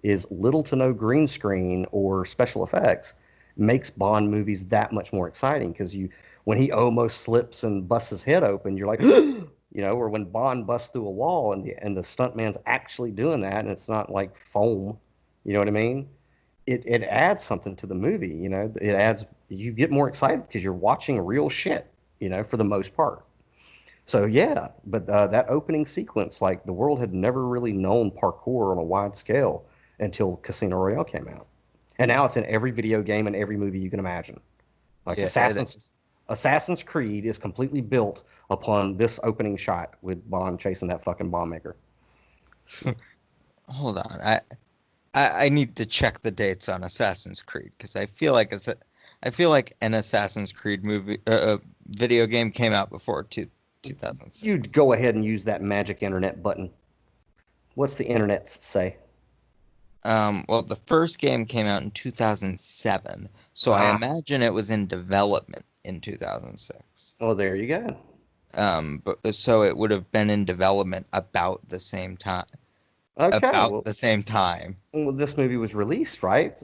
is little to no green screen or special effects, makes Bond movies that much more exciting because when he almost slips and busts his head open, you're like, or when Bond busts through a wall and the stuntman's actually doing that, and it's not like foam, you know what I mean? It adds something to the movie. It adds you get more excited because you're watching real shit. For the most part. So yeah, but that opening sequence, like the world had never really known parkour on a wide scale until Casino Royale came out, and now it's in every video game and every movie you can imagine. Like Yeah, it is. Assassin's Creed is completely built upon this opening shot with Bond chasing that fucking bomb maker. Hold on. I need to check the dates on Assassin's Creed because I feel like an Assassin's Creed video game came out before 2006. You'd go ahead and use that magic internet button. What's the internet say? Well, the first game came out in 2007, so I Ah, imagine it was in development in 2006. well, there you go. But so it would have been in development about the same time, Okay, about well, the same time this movie was released, right?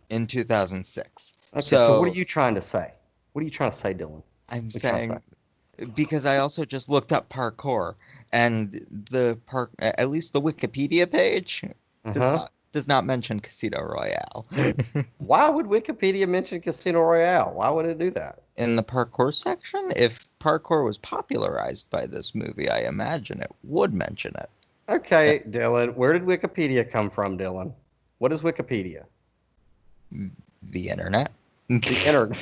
in 2006. Okay, so what are So you trying to say? What are you trying to say, Dylan? What I'm are you trying to say? saying because I also just looked up parkour and at least the Wikipedia page Uh-huh. does not mention Casino Royale. Why would Wikipedia mention Casino Royale? Why would it do that? In the parkour section, if parkour was popularized by this movie, I imagine it would mention it. Uh, Okay, Dylan, where did Wikipedia come from, Dylan? What is Wikipedia? The internet. The internet.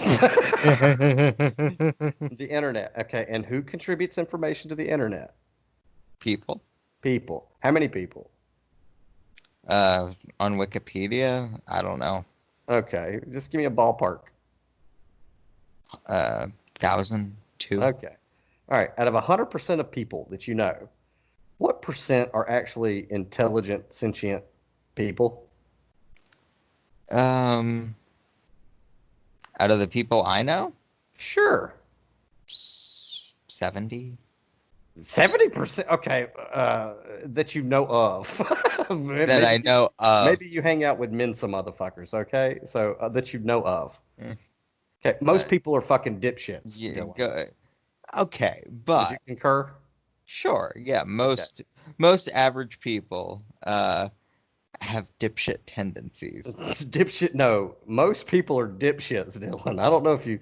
The internet. Okay, and who contributes information to the internet? People. People. How many people? On Wikipedia, I don't know. Okay, just give me a ballpark. 1,002. Okay. All right, out of 100% of people that you know, what percent are actually intelligent, sentient people? Um, out of the people I know, Sure. 70. 70%. Okay, that you know of. That I maybe you, know of. maybe you hang out with men, some motherfuckers. Okay, so that you know of. Mm, Okay, Uh, most people are fucking dipshits. yeah, Dylan. okay, Would you but concur? sure, yeah, Okay. most average people have dipshit tendencies. Dipshit. No, most people are dipshits, Dylan. I don't know if you.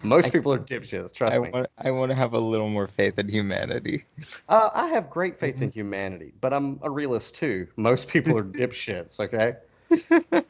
Most I people are dipshits. Trust me. I want to have a little more faith in humanity. I have great faith in humanity, but I'm a realist too. Most people are dipshits. Okay.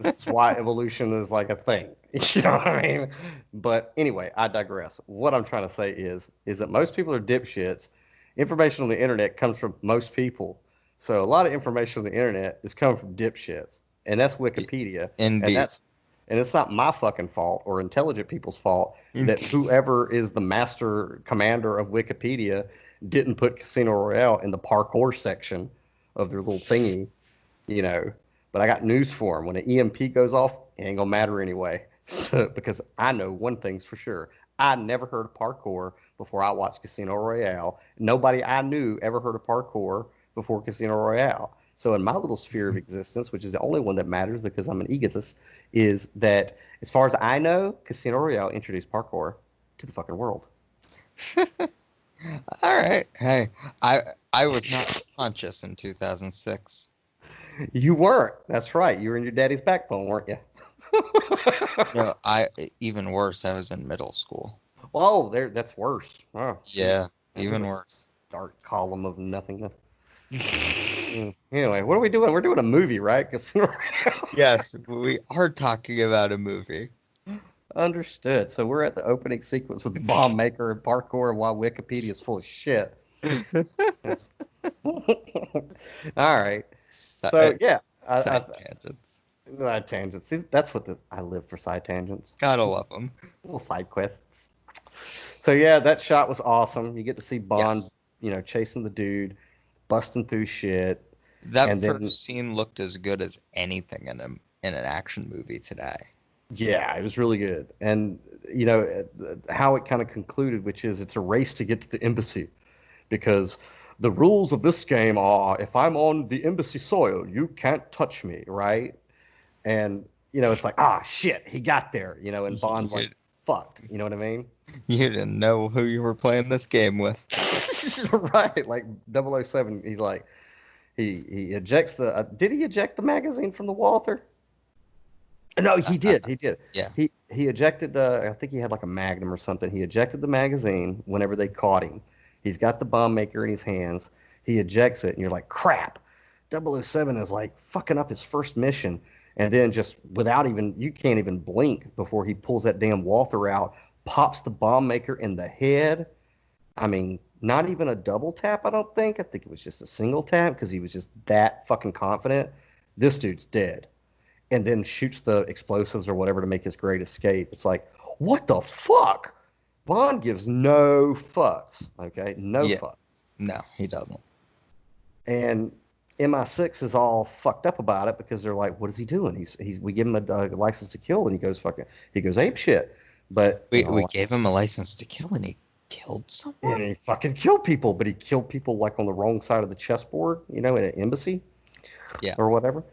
This is why evolution is like a thing. You know what I mean? But anyway, I digress. What I'm trying to say is that most people are dipshits. Information on the internet comes from most people. So a lot of information on the internet is coming from dipshits. And that's Wikipedia. And Indeed. that's and it's not my fucking fault or intelligent people's fault that whoever is the master commander of Wikipedia didn't put Casino Royale in the parkour section of their little thingy, you know. But I got news for him. When an EMP goes off, it ain't gonna matter anyway. Because I know one thing's for sure. I never heard of parkour before I watched Casino Royale. Nobody I knew ever heard of parkour before Casino Royale. So in my little sphere of existence, which is the only one that matters because I'm an egotist, is that as far as I know, Casino Royale introduced parkour to the fucking world. All right. Hey, I I was not conscious in 2006. You weren't. That's right. You were in your daddy's backbone, weren't you? No, I even worse, I was in middle school. Oh, there. That's worse. Oh, Yeah, jeez. That is even a worse. dark column of nothingness. Anyway, what are we doing? We're doing a movie, right? Casino Royale. Yes, we are talking about a movie. Understood. So we're at the opening sequence with the bomb maker and parkour while Wikipedia is full of shit. All right. So Side, yeah, side tangents. tangents. See, that's what I live for, side tangents, Gotta love them. little side quests. So yeah, that shot was awesome. You get to see Bond, Yes. chasing the dude, busting through shit, That and then first scene looked as good as anything in an action movie today. yeah, it was really good. And you know how it kind of concluded, which is it's a race to get to the embassy because the rules of this game are if I'm on the embassy soil, you can't touch me, right? And it's like, ah, shit, he got there, and Bond's like, You, fuck, you know what I mean? you didn't know who you were playing this game with. Right, like 007, he's like, he ejects the. Did he eject the magazine from the Walther? No, he Uh, did. He did. yeah. He ejected. I think he had like a Magnum or something. He ejected the magazine whenever they caught him. He's got the bomb maker in his hands. He ejects it, and you're like, crap. 007 is like fucking up his first mission, and then just without even you can't even blink before he pulls that damn Walther out, pops the bomb maker in the head. I mean, not even a double tap. I don't think. I think it was just a single tap because he was just that fucking confident. This dude's dead and then shoots the explosives or whatever to make his great escape. It's like, what the fuck? Bond gives no fucks. Okay, no Yeah. fucks. No, he doesn't. And MI6 is all fucked up about it because they're like, what is he doing? He's we give him a license to kill and he goes ape shit. But We gave him a license to kill and he killed and someone? he fucking killed people, but he killed people like on the wrong side of the chessboard, in an embassy Yeah. or whatever.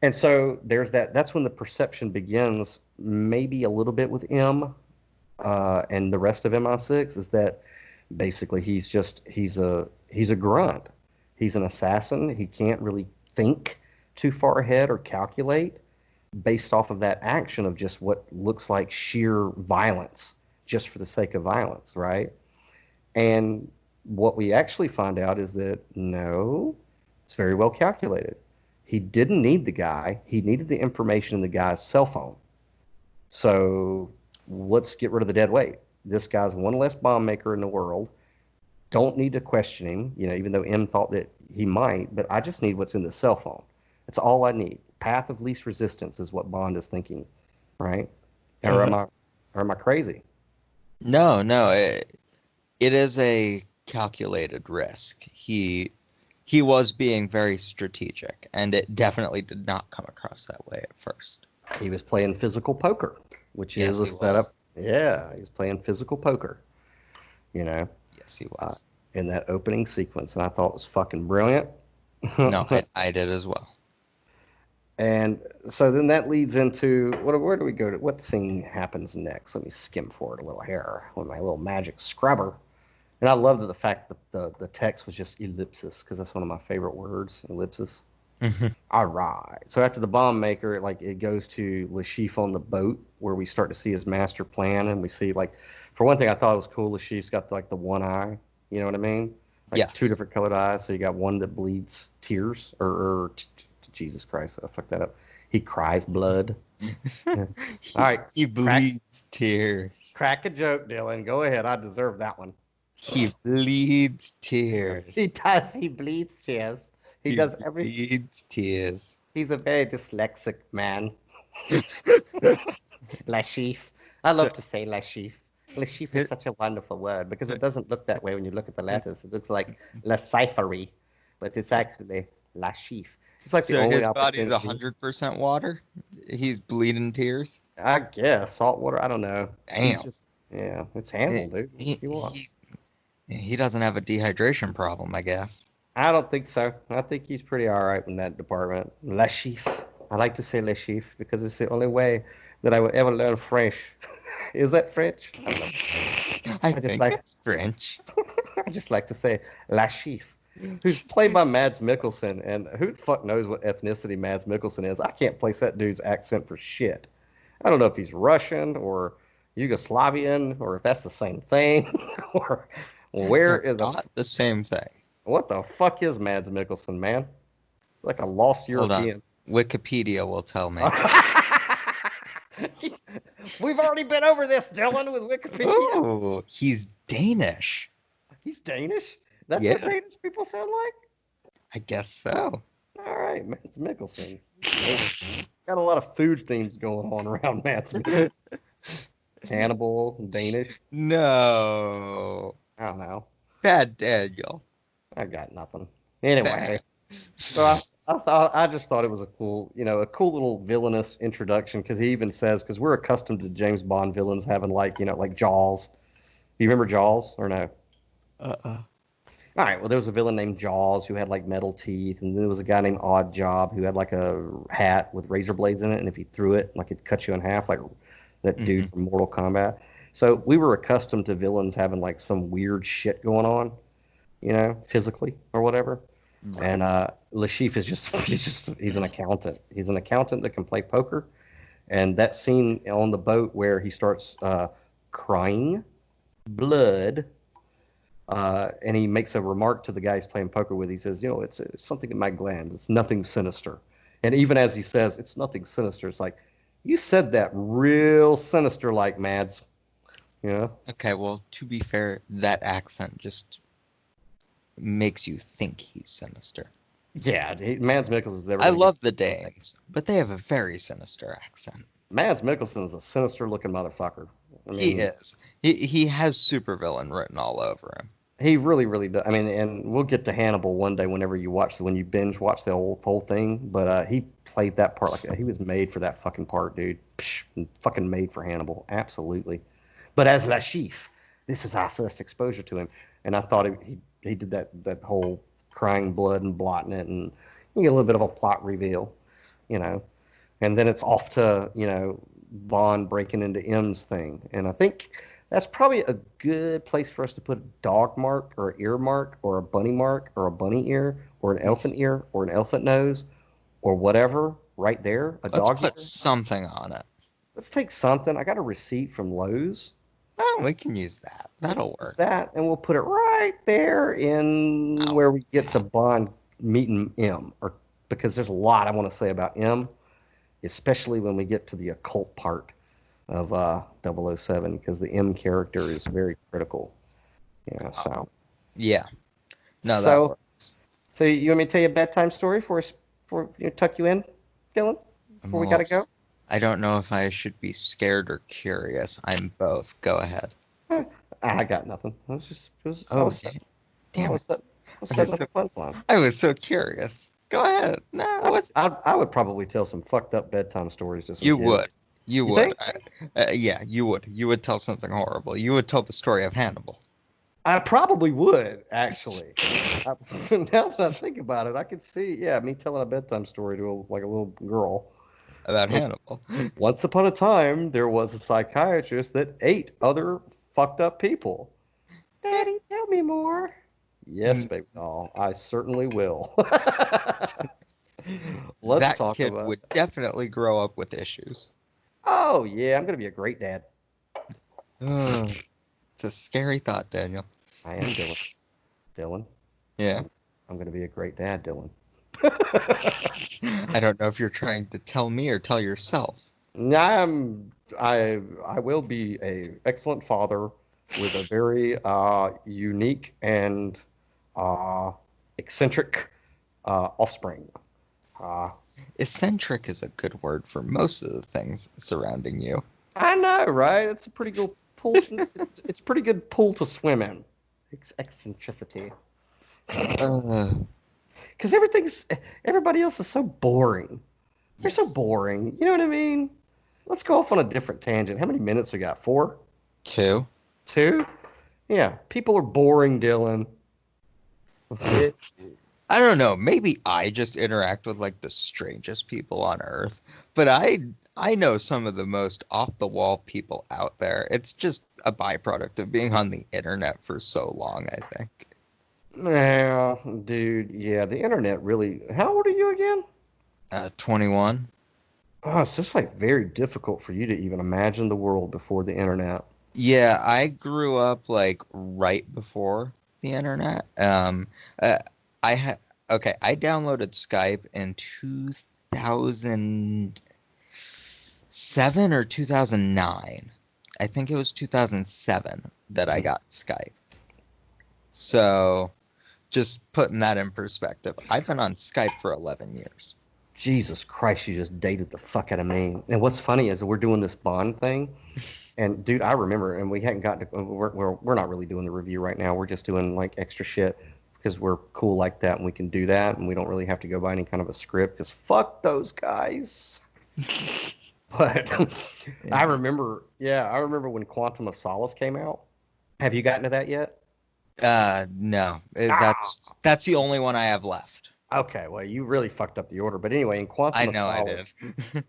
And so there's that. That's when the perception begins, maybe a little bit with M, and the rest of MI6 is that basically he's a grunt. He's an assassin. He can't really think too far ahead or calculate based off of that action of just what looks like sheer violence, just for the sake of violence, right? And what we actually find out is that no, it's very well calculated. He didn't need the guy. He needed the information in the guy's cell phone. So let's get rid of the dead weight. This guy's one less bomb maker in the world. Don't need to question him, even though M thought that he might, but I just need what's in the cell phone. That's all I need. Path of least resistance is what Bond is thinking, right? Or Mhm. am I crazy? No, no, it is a calculated risk. he was being very strategic, and it definitely did not come across that way at first. He was playing physical poker, which is Yes, a he setup. was. Yeah, he's playing physical poker, you know, Yes, he uh, was. in that opening sequence. And I thought it was fucking brilliant. No, I did as well. And so then that leads into where do we go to? What scene happens next? Let me skim forward a little here with my little magic scrubber. And I love the fact that the text was just ellipsis because that's one of my favorite words, ellipsis. All right. So after the bomb maker, like it goes to Lashif on the boat where we start to see his master plan, and we see like, for one thing, I thought it was cool. Lashif's got like the one eye. You know what I mean? Like two Yes. different colored eyes. So you got one that bleeds tears, Jesus Christ, I fucked that up. He cries blood. Yeah. All right, He crack bleeds tears. crack a joke, Dylan. Go ahead. I deserve that one. He bleeds He tears. does. He bleeds tears. He He does every. bleeds tears. He's a very dyslexic man. Lashif. I So love to say Lashif. Lashif is it, such a wonderful word because it doesn't look that way when you look at the letters. It looks like Lascifery, but it's actually Lashif. It's like the so only his body's opportunity. 100% water. He's bleeding tears. I guess salt water. I don't know. He's Damn. just yeah. It's Hannibal, He, dude. What he, you want? he, he doesn't have a dehydration problem, I guess. I don't think so. I think he's pretty all right in that department. Le Chiffre. I like to say Le Chiffre because it's the only way that I would ever learn French. Is that French? I don't know. I I just think like it's French. I just like to say La Chiffre, who's played by Mads Mikkelsen, and who the fuck knows what ethnicity Mads Mikkelsen is? I can't place that dude's accent for shit. I don't know if he's Russian or Yugoslavian or if that's the same thing or where They're is the not the same thing. what the fuck is Mads Mikkelsen, man? Like a lost Hold on. European. Wikipedia will tell me. We've already been over this, Dylan, with Wikipedia. Oh, he's Danish. He's Danish. That's what Yeah, Danish people sound like. I guess so. All right, Mads Mikkelsen. Got a lot of food themes going on around Mads Mikkelsen. Cannibal, Danish. No. I don't know. Bad Daniel. I got nothing. Anyway, Bad. so I just thought it was a cool, a cool little villainous introduction because he even says because we're accustomed to James Bond villains having like like Jaws. Do you remember Jaws or no? Uh-uh. All right, well there was a villain named Jaws who had like metal teeth, and then there was a guy named Odd Job who had like a hat with razor blades in it, and if you threw it, like it'd cut you in half, like that Hmm. dude from Mortal Kombat. So we were accustomed to villains having like some weird shit going on, physically or whatever. Right. And Lashif is just he's an accountant. He's an accountant that can play poker. And that scene on the boat where he starts crying blood, and he makes a remark to the guy he's playing poker with. He says, it's something in my glands. It's nothing sinister. And even as he says, it's nothing sinister, it's like, you said that real sinister like, Mads. You know? Okay, well, to be fair, that accent just makes you think he's sinister. Yeah, Mads Mikkelsen is ever I going to get. love the Danes, but they have a very sinister accent. Mads Mikkelsen is a sinister looking motherfucker. I He mean, is. He has supervillain written all over him. he really, really does. I mean, and we'll get to Hannibal one day whenever when you binge watch the whole thing. But he played that part like he was made for that fucking part, dude. Psh, fucking made for Hannibal, absolutely. But as Lashif, this was our first exposure to him, and I thought he did that whole crying blood and blotting it, and you get a little bit of a plot reveal, you know, and then it's off to Bond breaking into M's thing, and I think that's probably a good place for us to put a dog mark or an ear mark or a bunny mark or a bunny ear or an elephant ear or an elephant nose or whatever right there, a Let's dog put ear. something on it. Let's take something. I got a receipt from Lowe's. Oh, we can use that. That'll Use work. that, and we'll put it right there in Oh, where we get to Bond meeting M, or because there's a lot I want to say about M, especially when we get to the occult part of 007, because the M character is very critical. Yeah, oh, so yeah. No, that so works. so you want me to tell you a bedtime story for tuck you in, Dylan, I'm before we gotta go? almost. I don't know if I should be scared or curious. I'm both. Go ahead. Huh, I got nothing. I Oh, was damn I it. was Let's I set was up so, a punchline. I was so curious. Go ahead. No, what's I would probably tell some fucked up bedtime stories to some you kids. would. You You would. think? Yeah, you would. You would tell something horrible. You would tell the story of Hannibal. I probably would, actually. I, now that I think about it, I could see, yeah, me telling a bedtime story to like a little girl. About Like, Hannibal. once upon a time, there was a psychiatrist that ate other fucked up people. Daddy, tell me more. Yes, Mm, baby doll, I certainly will. Let's that talk kid about. would definitely grow up with issues. Oh, yeah, I'm going to be a great dad. Ugh, it's a scary thought, Daniel. I am Dylan. Dylan, Yeah. I'm, I'm going to be a great dad, Dylan. I don't know if you're trying to tell me or tell yourself. I'm I will be a excellent father with a very unique and uh, eccentric offspring. Uh, Eccentric is a good word for most of the things surrounding you. I know, right? It's a pretty good pool. It's a pretty good pool to swim in. Eccentricity, Uh, because everybody else is so boring. They're so yes. boring. You know what I mean? Let's go off on a different tangent. How many minutes we got? Four? Two. Two? Yeah. People are boring, Dylan. It, I don't know. Maybe I just interact with like the strangest people on earth, but I know some of the most off the wall people out there. It's just a byproduct of being on the internet for so long, I think. Yeah, dude. Yeah, the internet really. How old are you again? 21. Oh, it's just like very difficult for you to even imagine the world before the internet. Yeah, I grew up like right before the internet. Uh, I had okay, I downloaded Skype in 2007 or 2009. I think it was 2007 that I Mhm. got Skype. So, just putting that in perspective, I've been on Skype for 11 years. Jesus Christ, you just dated the fuck out of me. And what's funny is that we're doing this Bond thing. And dude, I remember, and we hadn't gotten to, we're not really doing the review right now. We're just doing like extra shit because we're cool like that and we can do that and we don't really have to go by any kind of a script because fuck those guys. But I Indeed. remember, yeah, I remember when Quantum of Solace came out. Have you gotten to that yet? No, Ah, that's the only one I have left. okay. Well, you really fucked up the order. But anyway, in I Quantum of know I did.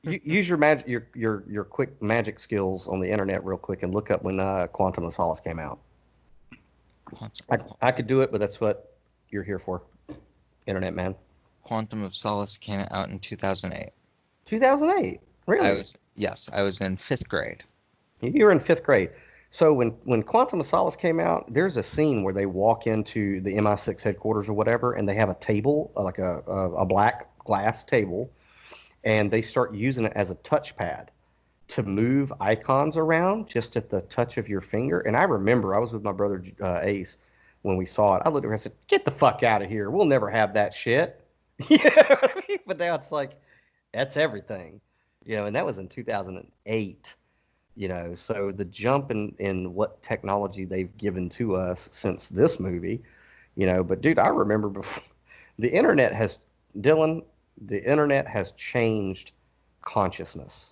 Solace, use your magic, your quick magic skills on the internet real quick and look up when Quantum of Solace came out. I could do it, but that's what you're here for, internet man. Quantum of Solace came out in 2008. 2008. Really? Yes, I was in fifth grade. You were in fifth grade. So when Quantum of Solace came out, there's a scene where they walk into the MI6 headquarters or whatever, and they have a table, like a black glass table, and they start using it as a touchpad to move icons around just at the touch of your finger. And I remember I was with my brother Ace when we saw it. I looked at her and said, "Get the fuck out of here. We'll never have that shit." You know what I mean? But now it's like, that's everything. And that was in 2008. So the jump in what technology they've given to us since this movie, but dude, I remember before the internet has, Dylan, the internet has changed consciousness.